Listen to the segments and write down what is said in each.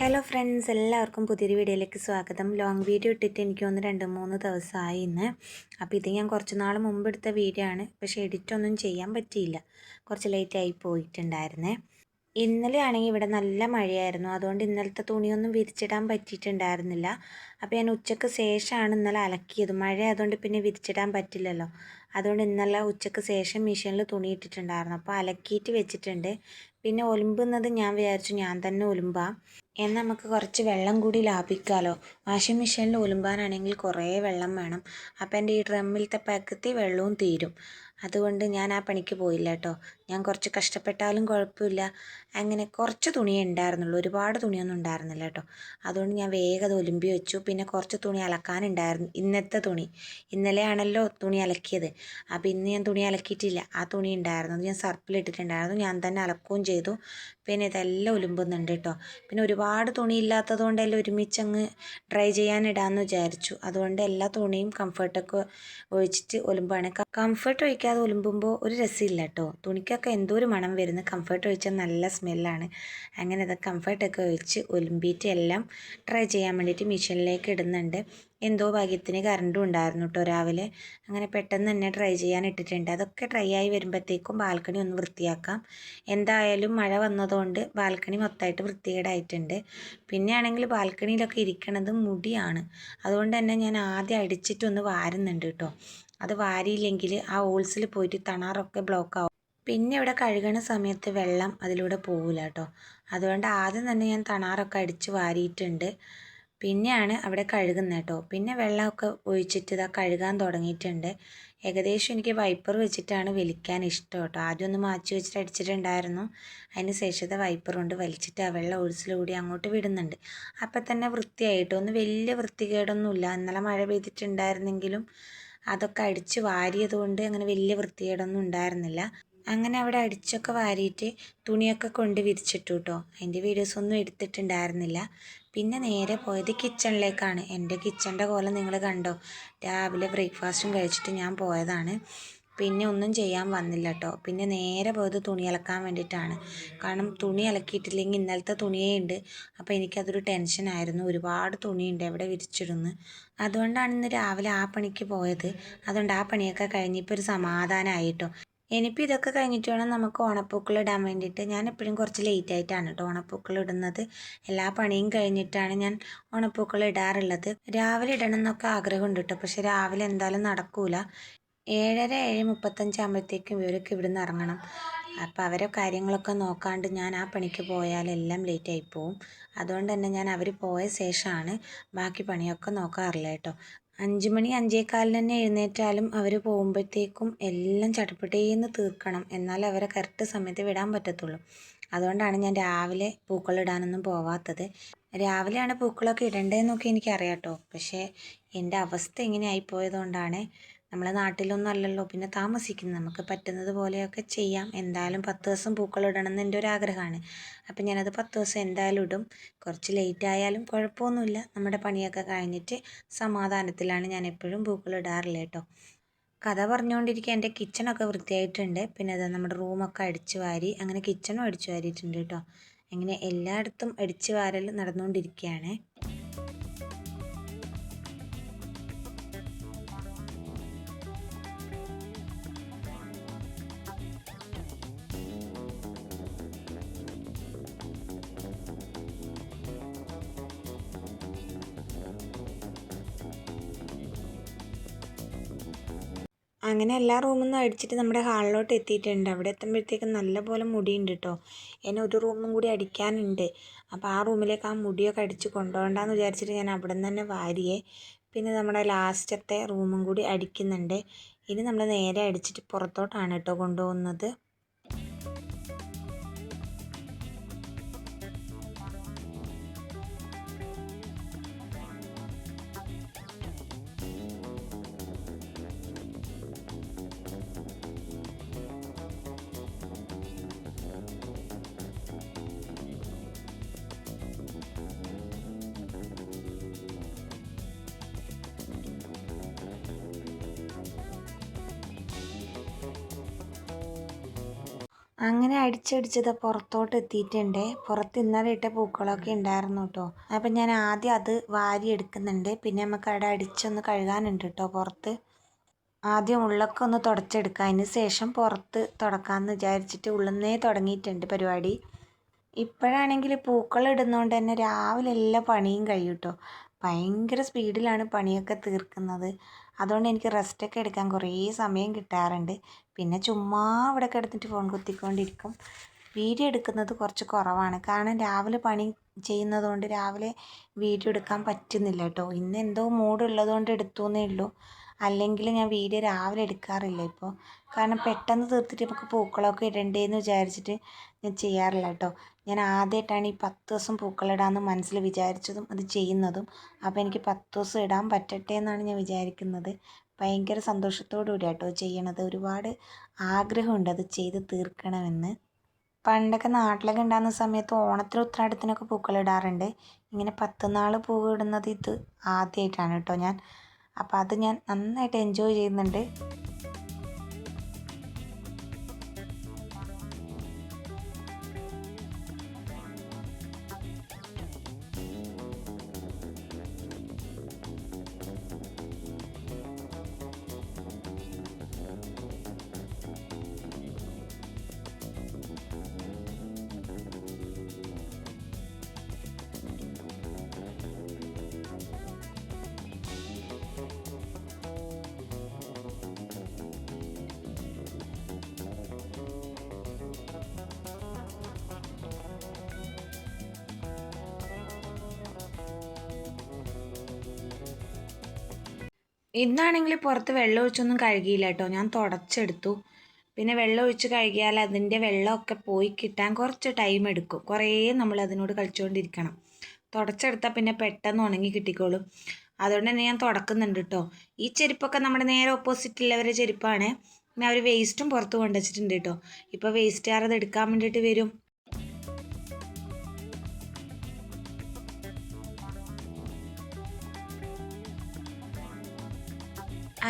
Hello friends, എല്ലാവർക്കും പുതിയൊരു വീഡിയോയിലേക്ക് സ്വാഗതം. ലോങ് വീഡിയോ ഇട്ടിട്ട് എനിക്ക് ഒന്ന് 2-3 ദിവസമായി ഇന്ന്. അപ്പോൾ ഇത് ഞാൻ കുറച്ച് നാൾ മുമ്പ് എടുത്ത വീഡിയോ ആണ്. പക്ഷേ എഡിറ്റൊന്നും ചെയ്യാൻ പറ്റിയില്ല, കുറച്ച് ലേറ്റായി പോയിട്ടുണ്ടായിരുന്നേ. ഇന്നലെ ആണെങ്കിൽ ഇവിടെ നല്ല മഴയായിരുന്നു. അതുകൊണ്ട് ഇന്നലത്തെ തുണിയൊന്നും വിരിച്ചിടാൻ പറ്റിയിട്ടുണ്ടായിരുന്നില്ല. അപ്പോൾ ഞാൻ ഉച്ചയ്ക്ക് ശേഷമാണ് ഇന്നലെ അലക്കിയത്. മഴ ആയതുകൊണ്ട് പിന്നെ വിരിച്ചിടാൻ പറ്റില്ലല്ലോ. അതുകൊണ്ട് ഇന്നലെ ഉച്ചയ്ക്ക് ശേഷം മെഷീനിൽ തുണി ഇട്ടിട്ടുണ്ടായിരുന്നു. അപ്പോൾ അലക്കിയിട്ട് വെച്ചിട്ടുണ്ട്. പിന്നെ ഒലുമ്പുന്നത് ഞാൻ വിചാരിച്ചു ഞാൻ തന്നെ ഒലുമ്പാം, എന്നാൽ നമുക്ക് കുറച്ച് വെള്ളം കൂടി ലാഭിക്കാമല്ലോ. വാഷിംഗ് മെഷീനിൽ ഒലുമ്പാനാണെങ്കിൽ കുറേ വെള്ളം വേണം. അപ്പോൾ എൻ്റെ ഈ ഡ്രമ്മിലത്തെ പകുതി വെള്ളവും തീരും. അതുകൊണ്ട് ഞാൻ ആ പണിക്ക് പോയില്ല കേട്ടോ. ഞാൻ കുറച്ച് കഷ്ടപ്പെട്ടാലും കുഴപ്പമില്ല. അങ്ങനെ കുറച്ച് തുണിയേ ഉണ്ടായിരുന്നുള്ളൂ, ഒരുപാട് തുണിയൊന്നും ഉണ്ടായിരുന്നില്ല കേട്ടോ. അതുകൊണ്ട് ഞാൻ വേഗം അത് ഒലുമ്പി വെച്ചു. പിന്നെ കുറച്ച് തുണി അലക്കാനുണ്ടായിരുന്നു, ഇന്നത്തെ തുണി. ഇന്നലെയാണല്ലോ തുണി അലക്കിയത്. അപ്പോൾ ഇന്ന് ഞാൻ തുണി അലക്കിയിട്ടില്ല. ആ തുണി ഉണ്ടായിരുന്നു, അത് ഞാൻ സർപ്പിലിട്ടിട്ടുണ്ടായിരുന്നു. ഞാൻ തന്നെ അലക്കുകയും ചെയ്തു. പിന്നെ ഇതെല്ലാം ഒലുമ്പുന്നുണ്ട് കേട്ടോ. പിന്നെ ഒരുപാട് തുണി ഇല്ലാത്തത് കൊണ്ട് എല്ലാം ഒരുമിച്ചങ്ങ് ഡ്രൈ ചെയ്യാനിടാമെന്ന് വിചാരിച്ചു. അതുകൊണ്ട് എല്ലാ തുണിയും കംഫർട്ടൊക്കെ ഒഴിച്ചിട്ട് ഒലുമ്പാണ്. കംഫർട്ട് ഒഴിക്കാതെ ഒലുമ്പുമ്പോൾ ഒരു രസമില്ല കേട്ടോ. തുണിക്കൊക്കെ എന്തോ ഒരു മണം വരുന്നു. കംഫർട്ട് ഒഴിച്ചാൽ നല്ല സ്മെല്ലാണ്. അങ്ങനെ അത് കംഫർട്ടൊക്കെ ഒഴിച്ച് ഒലുമ്പിയിട്ട് എല്ലാം ഡ്രൈ ചെയ്യാൻ വേണ്ടിയിട്ട് മെഷീനിലേക്ക് ഇടുന്നുണ്ട്. എന്തോ ഭാഗ്യത്തിന് കറണ്ടും ഉണ്ടായിരുന്നു കേട്ടോ രാവിലെ. അങ്ങനെ പെട്ടെന്ന് തന്നെ ഡ്രൈ ചെയ്യാൻ ഇട്ടിട്ടുണ്ട്. അതൊക്കെ ഡ്രൈ ആയി വരുമ്പോഴത്തേക്കും ബാൽക്കണി ഒന്ന് വൃത്തിയാക്കാം. എന്തായാലും മഴ വന്നതുകൊണ്ട് ബാൽക്കണി മൊത്തമായിട്ട് വൃത്തികേടായിട്ടുണ്ട്. പിന്നെ ആണെങ്കിൽ ബാൽക്കണിയിലൊക്കെ ഇരിക്കണത് മുടിയാണ്. അതുകൊണ്ട് തന്നെ ഞാൻ ആദ്യം അടിച്ചിട്ടൊന്ന് വാരുന്നുണ്ട് കേട്ടോ. അത് വാരിയില്ലെങ്കിൽ ആ ഹോൾസിൽ പോയിട്ട് തണാറൊക്കെ ബ്ലോക്ക് ആവും. പിന്നെ ഇവിടെ കഴുകണ സമയത്ത് വെള്ളം അതിലൂടെ പോവില്ല കേട്ടോ. അതുകൊണ്ട് ആദ്യം തന്നെ ഞാൻ തണാറൊക്കെ അടിച്ച് വാരിയിട്ടുണ്ട്. പിന്നെയാണ് അവിടെ കഴുകുന്നത് കേട്ടോ. പിന്നെ വെള്ളമൊക്കെ ഒഴിച്ചിട്ട് ഇതാ കഴുകാൻ തുടങ്ങിയിട്ടുണ്ട്. ഏകദേശം എനിക്ക് വൈപ്പർ വെച്ചിട്ടാണ് വലിക്കാൻ ഇഷ്ടം കേട്ടോ. ആദ്യം ഒന്ന് മാറ്റി വെച്ചിട്ട് അടിച്ചിട്ടുണ്ടായിരുന്നു. അതിന് ശേഷത്തെ വൈപ്പർ കൊണ്ട് വലിച്ചിട്ട് ആ വെള്ളം ഒഴിച്ചിലൂടി അങ്ങോട്ട് വിടുന്നുണ്ട്. അപ്പം തന്നെ വൃത്തിയായിട്ടോ. ഒന്നും വലിയ വൃത്തികേടൊന്നുമില്ല. ഇന്നലെ മഴ പെയ്തിട്ടുണ്ടായിരുന്നെങ്കിലും അതൊക്കെ അടിച്ച് വാരിയത് കൊണ്ട് അങ്ങനെ വലിയ വൃത്തികേടൊന്നും ഉണ്ടായിരുന്നില്ല. അങ്ങനെ അവിടെ അടിച്ചൊക്കെ വാരിയിട്ട് തുണിയൊക്കെ കൊണ്ട് വിരിച്ചിട്ടു കേട്ടോ. അതിൻ്റെ വീഡിയോസൊന്നും എടുത്തിട്ടുണ്ടായിരുന്നില്ല. പിന്നെ നേരെ പോയത് കിച്ചണിലേക്കാണ്. എൻ്റെ കിച്ചണിൻ്റെ കോലം നിങ്ങൾ കണ്ടോ. രാവിലെ ബ്രേക്ക്ഫാസ്റ്റും കഴിച്ചിട്ട് ഞാൻ പോയതാണ്. പിന്നെ ഒന്നും ചെയ്യാൻ വന്നില്ല കേട്ടോ. പിന്നെ നേരെ പോയത് തുണി അലക്കാൻ വേണ്ടിയിട്ടാണ്. കാരണം തുണി അലക്കിയിട്ടില്ലെങ്കിൽ ഇന്നലത്തെ തുണിയേ ഉണ്ട്. അപ്പോൾ എനിക്കതൊരു ടെൻഷനായിരുന്നു. ഒരുപാട് തുണിയുണ്ട് എവിടെ വിരിച്ചിടുന്നു. അതുകൊണ്ടാണ് ഇന്ന് രാവിലെ ആ പണിക്ക് പോയത്. അതുകൊണ്ട് ആ പണിയൊക്കെ കഴിഞ്ഞപ്പോൾ ഒരു സമാധാനമായി കേട്ടോ. ഇനിയിപ്പോൾ ഇതൊക്കെ കഴിഞ്ഞിട്ട് വേണം നമുക്ക് ഓണപ്പൂക്കൾ ഇടാൻ വേണ്ടിയിട്ട്. ഞാൻ എപ്പോഴും കുറച്ച് ലേറ്റ് ആയിട്ടാണ് കേട്ടോ ഓണപ്പൂക്കൾ ഇടുന്നത്. എല്ലാ പണിയും കഴിഞ്ഞിട്ടാണ് ഞാൻ ഓണപ്പൂക്കൾ ഇടാറുള്ളത്. രാവിലെ ഇടണം എന്നൊക്കെ ആഗ്രഹമുണ്ട് കേട്ടോ. പക്ഷെ രാവിലെ എന്തായാലും നടക്കൂല. 7:30 7:35 ആകുമ്പോഴത്തേക്കും ഇവരൊക്കെ ഇവിടുന്ന് ഇറങ്ങണം. അപ്പോൾ അവരെ കാര്യങ്ങളൊക്കെ നോക്കാണ്ട് ഞാൻ ആ പണിക്ക് പോയാൽ എല്ലാം ലേറ്റായി പോവും. അതുകൊണ്ട് തന്നെ ഞാൻ അവർ പോയ ശേഷമാണ് ബാക്കി പണിയൊക്കെ നോക്കാറില്ല കേട്ടോ. 5 മണി 5:15 തന്നെ എഴുന്നേറ്റാലും അവർ പോകുമ്പോഴത്തേക്കും എല്ലാം ചടപടേന്ന് തീർക്കണം. എന്നാലേ അവരെ കറക്റ്റ് സമയത്ത് വിടാൻ പറ്റത്തുള്ളൂ. അതുകൊണ്ടാണ് ഞാൻ രാവിലെ പൂക്കളിടാനൊന്നും പോവാത്തത്. രാവിലെയാണ് പൂക്കളൊക്കെ ഇടേണ്ടതെന്നൊക്കെ എനിക്കറിയാം കേട്ടോ. പക്ഷേ എൻ്റെ അവസ്ഥ ഇങ്ങനെ ആയിപ്പോയതുകൊണ്ടാണ്. നമ്മളെ നാട്ടിലൊന്നും അല്ലല്ലോ പിന്നെ താമസിക്കുന്നത്. നമുക്ക് പറ്റുന്നത് പോലെയൊക്കെ ചെയ്യാം. എന്തായാലും 10 ദിവസം പൂക്കളിടണം എന്ന് എൻ്റെ ഒരു ആഗ്രഹമാണ്. അപ്പം ഞാനത് 10 ദിവസം എന്തായാലും ഇടും. കുറച്ച് ലേറ്റ് ആയാലും കുഴപ്പമൊന്നുമില്ല. നമ്മുടെ പണിയൊക്കെ കഴിഞ്ഞിട്ട് സമാധാനത്തിലാണ് ഞാൻ എപ്പോഴും പൂക്കളിടാറില്ല കേട്ടോ. കഥ പറഞ്ഞുകൊണ്ടിരിക്കുക എൻ്റെ കിച്ചണൊക്കെ വൃത്തിയായിട്ടുണ്ട്. പിന്നെ അത് നമ്മുടെ റൂമൊക്കെ അടിച്ചു വാരി, അങ്ങനെ കിച്ചണും അടിച്ചു വാരിയിട്ടുണ്ട് കേട്ടോ. അങ്ങനെ എല്ലായിടത്തും അടിച്ചു വാരൽ നടന്നുകൊണ്ടിരിക്കുകയാണ്. അങ്ങനെ എല്ലാ റൂമിൽ നിന്നും അടിച്ചിട്ട് നമ്മുടെ ഹാളിലോട്ട് എത്തിയിട്ടുണ്ട്. അവിടെ എത്തുമ്പോഴത്തേക്കും നല്ലപോലെ മുടിയുണ്ട് കേട്ടോ. ഇനി ഒരു റൂമും കൂടി അടിക്കാനുണ്ട്. അപ്പോൾ ആ റൂമിലേക്ക് ആ മുടിയൊക്കെ അടിച്ച് കൊണ്ടുപോകണ്ടെന്ന് വിചാരിച്ചിട്ട് ഞാൻ അവിടെ നിന്ന് തന്നെ വാരിയേ. പിന്നെ നമ്മുടെ ലാസ്റ്റത്തെ റൂമും കൂടി അടിക്കുന്നുണ്ട്. ഇനി നമ്മൾ നേരെ അടിച്ചിട്ട് പുറത്തോട്ടാണ് കേട്ടോ കൊണ്ടുപോകുന്നത്. അങ്ങനെ അടിച്ചടിച്ചത് പുറത്തോട്ട് എത്തിയിട്ടുണ്ട്. പുറത്ത് ഇന്നലെ ഇട്ട പൂക്കളൊക്കെ ഉണ്ടായിരുന്നു കേട്ടോ. അപ്പം ഞാൻ ആദ്യം അത് വാരി എടുക്കുന്നുണ്ട്. പിന്നെ നമുക്ക് അവിടെ അടിച്ചൊന്ന് കഴുകാനുണ്ട് കേട്ടോ പുറത്ത്. ആദ്യം ഉള്ളൊക്കെ ഒന്ന് തുടച്ചെടുക്കുക. അതിന് ശേഷം പുറത്ത് തുടക്കാമെന്ന് വിചാരിച്ചിട്ട് ഉള്ളുന്നേ തുടങ്ങിയിട്ടുണ്ട് പരിപാടി. ഇപ്പോഴാണെങ്കിൽ പൂക്കൾ ഇടുന്നതുകൊണ്ട് തന്നെ രാവിലെ എല്ലാ പണിയും കഴിയും കേട്ടോ. ഭയങ്കര സ്പീഡിലാണ് പണിയൊക്കെ തീർക്കുന്നത്. അതുകൊണ്ട് എനിക്ക് റെസ്റ്റൊക്കെ എടുക്കാൻ കുറേ സമയം കിട്ടാറുണ്ട്. പിന്നെ ചുമ്മാ ഇവിടെ കിടന്നിട്ട് ഫോൺ കുത്തിക്കൊണ്ടിരിക്കും. വീഡിയോ എടുക്കുന്നത് കുറച്ച് കുറവാണ്. കാരണം രാവിലെ പണി ചെയ്യുന്നതുകൊണ്ട് രാവിലെ വീഡിയോ എടുക്കാൻ പറ്റുന്നില്ല കേട്ടോ. ഇന്ന് എന്തോ മൂഡുള്ളതുകൊണ്ട് എടുത്തു എന്നേ ഉള്ളൂ. അല്ലെങ്കിൽ ഞാൻ വീഡിയോ രാവിലെ എടുക്കാറില്ല ഇപ്പോൾ. കാരണം പെട്ടെന്ന് തീർത്തിട്ട് നമുക്ക് പൂക്കളൊക്കെ ഇടണ്ടേന്ന് വിചാരിച്ചിട്ട് ഞാൻ ചെയ്യാറില്ല കേട്ടോ. ഞാൻ ആദ്യമായിട്ടാണ് ഈ 10 ദിവസം പൂക്കളിടാമെന്ന് മനസ്സിൽ വിചാരിച്ചതും അത് ചെയ്യുന്നതും. അപ്പോൾ എനിക്ക് 10 ദിവസം ഇടാൻ പറ്റട്ടെ എന്നാണ് ഞാൻ വിചാരിക്കുന്നത്. ഭയങ്കര സന്തോഷത്തോടു കൂടി കേട്ടോ ചെയ്യണത്. ഒരുപാട് ആഗ്രഹമുണ്ട് അത് ചെയ്ത് തീർക്കണമെന്ന്. പണ്ടൊക്കെ നാട്ടിലൊക്കെ ഉണ്ടാകുന്ന സമയത്ത് ഓണത്തിന് ഉത്രാടത്തിനൊക്കെ പൂക്കളിടാറുണ്ട്. ഇങ്ങനെ 10 നാൾ പൂവ് ഇടുന്നത് ഇത് ആദ്യമായിട്ടാണ് കേട്ടോ ഞാൻ. അപ്പോൾ അത് ഞാൻ നന്നായിട്ട് എൻജോയ് ചെയ്യുന്നുണ്ട്. ഇന്നാണെങ്കിൽ പുറത്ത് വെള്ളം ഒഴിച്ചൊന്നും കഴുകിയില്ല കേട്ടോ. ഞാൻ തുടച്ചെടുത്തു. പിന്നെ വെള്ളം ഒഴിച്ച് കഴുകിയാൽ അതിൻ്റെ വെള്ളമൊക്കെ പോയി കിട്ടാൻ കുറച്ച് ടൈം എടുക്കും. കുറേ നമ്മൾ അതിനോട് കളിച്ചുകൊണ്ടിരിക്കണം. തുടച്ചെടുത്താൽ പിന്നെ പെട്ടെന്ന് ഉണങ്ങി കിട്ടിക്കോളും. അതുകൊണ്ട് തന്നെ ഞാൻ തുടക്കുന്നുണ്ട് കേട്ടോ. ഈ ചെരുപ്പൊക്കെ നമ്മുടെ നേരെ ഓപ്പോസിറ്റുള്ളവരുടെ ചെരുപ്പാണ്. പിന്നെ അവർ വേസ്റ്റും പുറത്ത് കൊണ്ടുവച്ചിട്ടുണ്ട് കേട്ടോ. ഇപ്പോൾ വേസ്റ്റുകാർ അത് എടുക്കാൻ വേണ്ടിയിട്ട് വരും.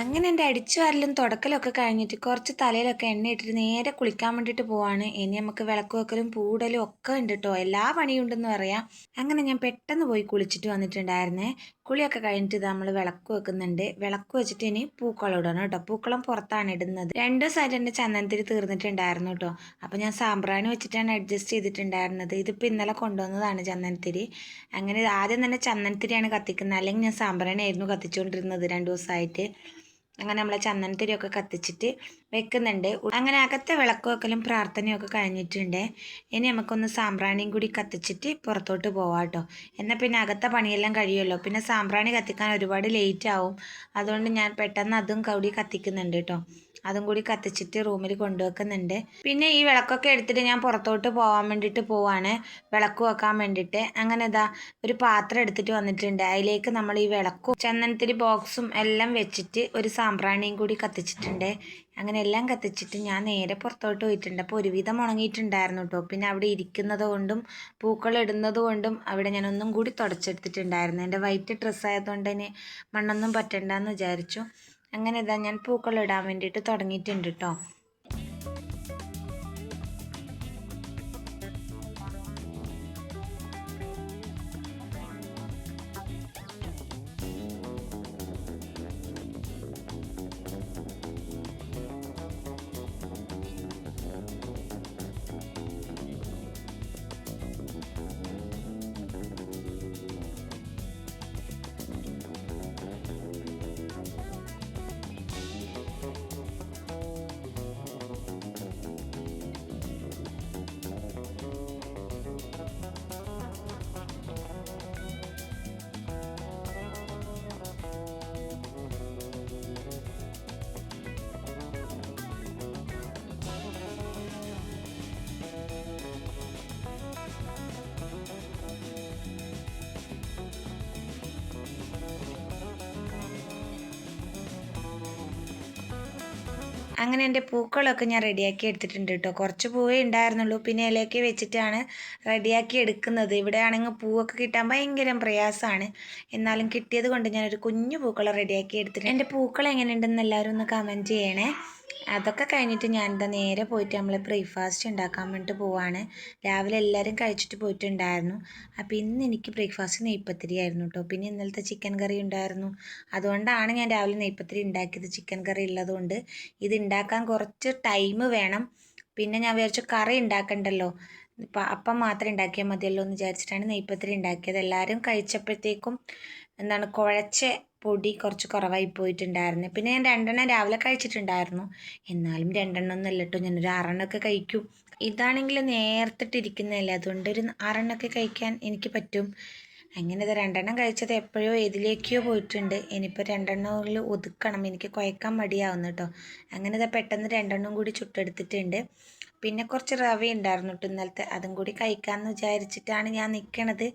അങ്ങനെ എൻ്റെ അടിച്ചു വാരലും തുടക്കലൊക്കെ കഴിഞ്ഞിട്ട് കുറച്ച് തലയിലൊക്കെ എണ്ണ ഇട്ടിട്ട് നേരെ കുളിക്കാൻ വേണ്ടിയിട്ട് പോവാണ്. ഇനി നമുക്ക് വിളക്ക് വെക്കലും പൂടലും ഒക്കെ ഉണ്ട് കേട്ടോ. എല്ലാ പണിയും ഉണ്ടെന്ന് പറയാം. അങ്ങനെ ഞാൻ പെട്ടെന്ന് പോയി കുളിച്ചിട്ട് വന്നിട്ടുണ്ടായിരുന്നേ. കുളിയൊക്കെ കഴിഞ്ഞിട്ട് നമ്മൾ വിളക്ക് വെക്കുന്നുണ്ട്. വിളക്ക് വെച്ചിട്ട് ഇനി പൂക്കളം ഇടണം കേട്ടോ. പൂക്കളം പുറത്താണ് ഇടുന്നത്. 2 ദിവസമായിട്ട് എൻ്റെ ചന്ദനത്തിരി തീർന്നിട്ടുണ്ടായിരുന്നു കേട്ടോ. അപ്പോൾ ഞാൻ സാമ്പ്രാണി വെച്ചിട്ടാണ് അഡ്ജസ്റ്റ് ചെയ്തിട്ടുണ്ടായിരുന്നത്. ഇതിപ്പോൾ ഇന്നലെ കൊണ്ടുവന്നതാണ് ചന്ദനത്തിരി. അങ്ങനെ ആദ്യം തന്നെ ചന്ദനത്തിരിയാണ് കത്തിക്കുന്നത്. അല്ലെങ്കിൽ ഞാൻ സാമ്പ്രാണി ആയിരുന്നു കത്തിച്ചുകൊണ്ടിരുന്നത് 2 ദിവസമായിട്ട്. അങ്ങനെ നമ്മളെ ചന്ദനത്തിരിയൊക്കെ കത്തിച്ചിട്ട് വെക്കുന്നുണ്ട്. അങ്ങനെ അകത്തെ വിളക്ക് വെക്കലും പ്രാർത്ഥനയൊക്കെ കഴിഞ്ഞിട്ടുണ്ട്. ഇനി നമുക്കൊന്ന് സാമ്പ്രാണിയും കൂടി കത്തിച്ചിട്ട് പുറത്തോട്ട് പോവാം കേട്ടോ. എന്നാൽ പിന്നെ അകത്തെ പണിയെല്ലാം കഴിയുമല്ലോ. പിന്നെ സാമ്പ്രാണി കത്തിക്കാൻ ഒരുപാട് ലേറ്റ് ആവും. അതുകൊണ്ട് ഞാൻ പെട്ടെന്ന് അതും കൂടി കത്തിക്കുന്നുണ്ട് കേട്ടോ. അതും കൂടി കത്തിച്ചിട്ട് റൂമിൽ കൊണ്ടുവെക്കുന്നുണ്ട്. പിന്നെ ഈ വിളക്കൊക്കെ എടുത്തിട്ട് ഞാൻ പുറത്തോട്ട് പോകാൻ വേണ്ടിയിട്ട് പോവാണ്. വിളക്ക് വെക്കാൻ വേണ്ടിയിട്ട്. അങ്ങനെ ഇതാ ഒരു പാത്രം എടുത്തിട്ട് വന്നിട്ടുണ്ട്. അതിലേക്ക് നമ്മൾ ഈ വിളക്കും ചന്ദനത്തിരി ബോക്സും എല്ലാം വെച്ചിട്ട് ഒരു സാമ്പ്രാണിയും കൂടി കത്തിച്ചിട്ടുണ്ട്. അങ്ങനെ എല്ലാം കത്തിച്ചിട്ട് ഞാൻ നേരെ പുറത്തോട്ട് പോയിട്ടുണ്ട്. അപ്പോൾ ഒരുവിധം ഉണങ്ങിയിട്ടുണ്ടായിരുന്നു കേട്ടോ. പിന്നെ അവിടെ ഇരിക്കുന്നത് കൊണ്ടും പൂക്കൾ ഇടുന്നത് കൊണ്ടും അവിടെ ഞാൻ ഒന്നും കൂടി തുടച്ചെടുത്തിട്ടുണ്ടായിരുന്നു. എൻ്റെ വൈറ്റ് ഡ്രസ്സ് ആയതുകൊണ്ട് തന്നെ മണ്ണൊന്നും പറ്റണ്ടെന്ന് വിചാരിച്ചു. അങ്ങനെ ഇതാ ഞാൻ പൂക്കൾ ഇടാൻ വേണ്ടിയിട്ട് തുടങ്ങിയിട്ടുണ്ട് കേട്ടോ. അങ്ങനെ എൻ്റെ പൂക്കളൊക്കെ ഞാൻ റെഡിയാക്കി എടുത്തിട്ടുണ്ട് കേട്ടോ. കുറച്ച് പൂവേ ഉണ്ടായിരുന്നുള്ളൂ. പിന്നെ ഇലയൊക്കെ വെച്ചിട്ടാണ് റെഡിയാക്കി എടുക്കുന്നത്. ഇവിടെ ആണെങ്കിൽ പൂവൊക്കെ കിട്ടാൻ ഭയങ്കര പ്രയാസമാണ്. എന്നാലും കിട്ടിയത് കൊണ്ട് ഞാനൊരു കുഞ്ഞു പൂക്കളം റെഡിയാക്കി എടുത്തിട്ടുണ്ട്. എൻ്റെ പൂക്കൾ എങ്ങനെയുണ്ടെന്ന് എല്ലാവരും ഒന്ന് കമൻറ്റ് ചെയ്യണേ. അതൊക്കെ കഴിഞ്ഞിട്ട് ഞാനിതാ നേരെ പോയിട്ട് നമ്മൾ ബ്രേക്ക്ഫാസ്റ്റ് ഉണ്ടാക്കാൻ വേണ്ടിയിട്ട് പോവാണ്. രാവിലെ എല്ലാവരും കഴിച്ചിട്ട് പോയിട്ടുണ്ടായിരുന്നു. അപ്പോൾ ഇന്ന് എനിക്ക് ബ്രേക്ക്ഫാസ്റ്റ് നെയ്പ്പത്തിരി ആയിരുന്നു കേട്ടോ. പിന്നെ ഇന്നലത്തെ ചിക്കൻ കറി ഉണ്ടായിരുന്നു. അതുകൊണ്ടാണ് ഞാൻ രാവിലെ നെയ്പ്പത്തിരി ഉണ്ടാക്കിയത്. ചിക്കൻ കറി ഉള്ളതുകൊണ്ട് ഇത് ഉണ്ടാക്കാൻ കുറച്ച് ടൈം വേണം. പിന്നെ ഞാൻ വിചാരിച്ചു കറി ഉണ്ടാക്കണ്ടല്ലോ, അപ്പം മാത്രം ഉണ്ടാക്കിയാൽ മതിയല്ലോ എന്ന് വിചാരിച്ചിട്ടാണ് നെയ്പ്പത്തിരി ഉണ്ടാക്കിയത്. എല്ലാവരും കഴിച്ചപ്പോഴത്തേക്കും കുഴച്ച പൊടി കുറച്ച് കുറവായി പോയിട്ടുണ്ടായിരുന്നു. പിന്നെ ഞാൻ 2 രാവിലെ കഴിച്ചിട്ടുണ്ടായിരുന്നു. എന്നാലും 2 ഒന്നല്ല കേട്ടോ, ഞാനൊരു 6 കഴിക്കും. ഇതാണെങ്കിൽ നേർത്തിട്ടിരിക്കുന്നതല്ലേ, അതുകൊണ്ട് ഒരു 6 കഴിക്കാൻ എനിക്ക് പറ്റും. അങ്ങനെ ഇത് 2 കഴിച്ചത് എപ്പോഴോ ഏതിലേക്കോ പോയിട്ടുണ്ട്. ഇനിയിപ്പോൾ 2 ഒതുക്കണം, എനിക്ക് കുഴക്കാൻ മടിയാവുന്നു കേട്ടോ. അങ്ങനെ ഇത് പെട്ടെന്ന് 2 കൂടി ചുട്ടെടുത്തിട്ടുണ്ട്. പിന്നെ കുറച്ച് റവ ഉണ്ടായിരുന്നു കേട്ടോ ഇന്നലത്തെ, അതും കൂടി കഴിക്കാമെന്ന് വിചാരിച്ചിട്ടാണ് ഞാൻ നിൽക്കണത്.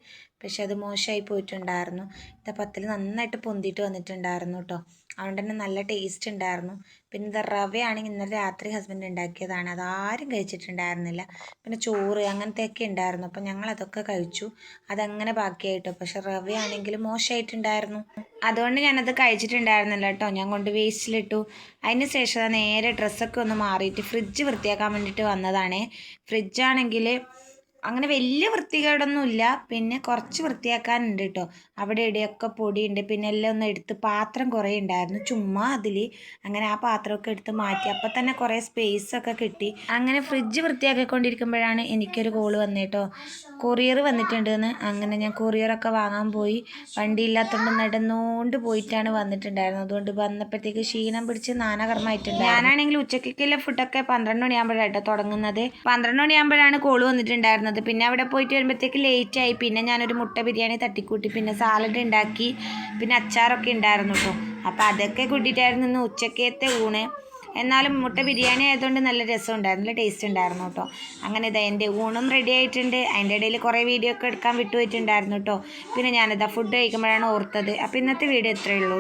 പക്ഷെ അത് മോശമായി പോയിട്ടുണ്ടായിരുന്നു. പത്തിൽ നന്നായിട്ട് പൊന്തിയിട്ട് വന്നിട്ടുണ്ടായിരുന്നു കേട്ടോ. അതുകൊണ്ട് തന്നെ നല്ല ടേസ്റ്റ് ഉണ്ടായിരുന്നു. പിന്നെ ഇത് റവയാണെങ്കിൽ ഇന്നലെ രാത്രി ഹസ്ബൻഡ് ഉണ്ടാക്കിയതാണ്, അതാരും കഴിച്ചിട്ടുണ്ടായിരുന്നില്ല. പിന്നെ ചോറ് അങ്ങനത്തെയൊക്കെ ഉണ്ടായിരുന്നു, അപ്പം ഞങ്ങളതൊക്കെ കഴിച്ചു. അതങ്ങനെ ബാക്കിയായിട്ടോ. പക്ഷെ റവയാണെങ്കിൽ മോശമായിട്ടുണ്ടായിരുന്നു, അതുകൊണ്ട് ഞാനത് കഴിച്ചിട്ടുണ്ടായിരുന്നില്ല കേട്ടോ. ഞാൻ കൊണ്ട് വേസ്റ്റിലിട്ടു. അതിന് ശേഷം നേരെ ഡ്രസ്സൊക്കെ ഒന്ന് മാറിയിട്ട് ഫ്രിഡ്ജ് വൃത്തിയാക്കാൻ വേണ്ടിയിട്ട് വന്നതാണ്. ഫ്രിഡ്ജാണെങ്കിൽ അങ്ങനെ വലിയ വൃത്തികേടൊന്നുമില്ല, പിന്നെ കുറച്ച് വൃത്തിയാക്കാനുണ്ട് കേട്ടോ. അവിടെ ഇവിടെയൊക്കെ പൊടിയുണ്ട്. പിന്നെ എല്ലാം ഒന്ന് എടുത്ത് പാത്രം കുറേ ഉണ്ടായിരുന്നു ചുമ്മാ അതിൽ. അങ്ങനെ ആ പാത്രമൊക്കെ എടുത്ത് മാറ്റി. അപ്പം തന്നെ കുറേ സ്പേസൊക്കെ കിട്ടി. അങ്ങനെ ഫ്രിഡ്ജ് വൃത്തിയാക്കിക്കൊണ്ടിരിക്കുമ്പോഴാണ് എനിക്കൊരു കോള് വന്നേട്ടോ, കൊറിയർ വന്നിട്ടുണ്ടെന്ന്. അങ്ങനെ ഞാൻ കൊറിയറൊക്കെ വാങ്ങാൻ പോയി. വണ്ടി ഇല്ലാത്തതുകൊണ്ട് നടന്നുകൊണ്ട് പോയിട്ടാണ് വന്നിട്ടുണ്ടായിരുന്നത്. അതുകൊണ്ട് വന്നപ്പോഴത്തേക്ക് ക്ഷീണം പിടിച്ച് നാനാകർമ്മമായിട്ടുണ്ട്. ഞാനാണെങ്കിൽ ഉച്ചയ്ക്കുള്ള ഫുഡൊക്കെ 12 മണിയാകുമ്പോഴാണ് കേട്ടോ തുടങ്ങുന്നത്. 12 മണിയാകുമ്പോഴാണ് കോള് വന്നിട്ടുണ്ടായിരുന്നത്. പിന്നെ അവിടെ പോയിട്ട് വരുമ്പോഴത്തേക്ക് ലേറ്റായി. പിന്നെ ഞാനൊരു മുട്ട ബിരിയാണി തട്ടിക്കൂട്ടി, പിന്നെ സാലഡ് ഉണ്ടാക്കി, പിന്നെ അച്ചാറൊക്കെ ഉണ്ടായിരുന്നു കേട്ടോ. അപ്പോൾ അതൊക്കെ കൂട്ടിയിട്ടായിരുന്നു ഇന്ന് ഉച്ചക്കത്തെ ഊണ്. എന്നാലും മുട്ട ബിരിയാണി ആയതുകൊണ്ട് നല്ല രസമുണ്ടായിരുന്നു, നല്ല ടേസ്റ്റ് ഉണ്ടായിരുന്നു കേട്ടോ. അങ്ങനെ ഇതാ എൻ്റെ ഊണും റെഡി ആയിട്ടുണ്ട്. അതിൻ്റെ ഇടയിൽ കുറേ വീഡിയോ ഒക്കെ എടുക്കാൻ വിട്ടുപോയിട്ടുണ്ടായിരുന്നു കേട്ടോ. പിന്നെ ഞാനിതാ ഫുഡ് കഴിക്കുമ്പോഴാണ് ഓർത്തത്. അപ്പോൾ ഇന്നത്തെ വീഡിയോ ഇത്രയേ ഉള്ളൂ.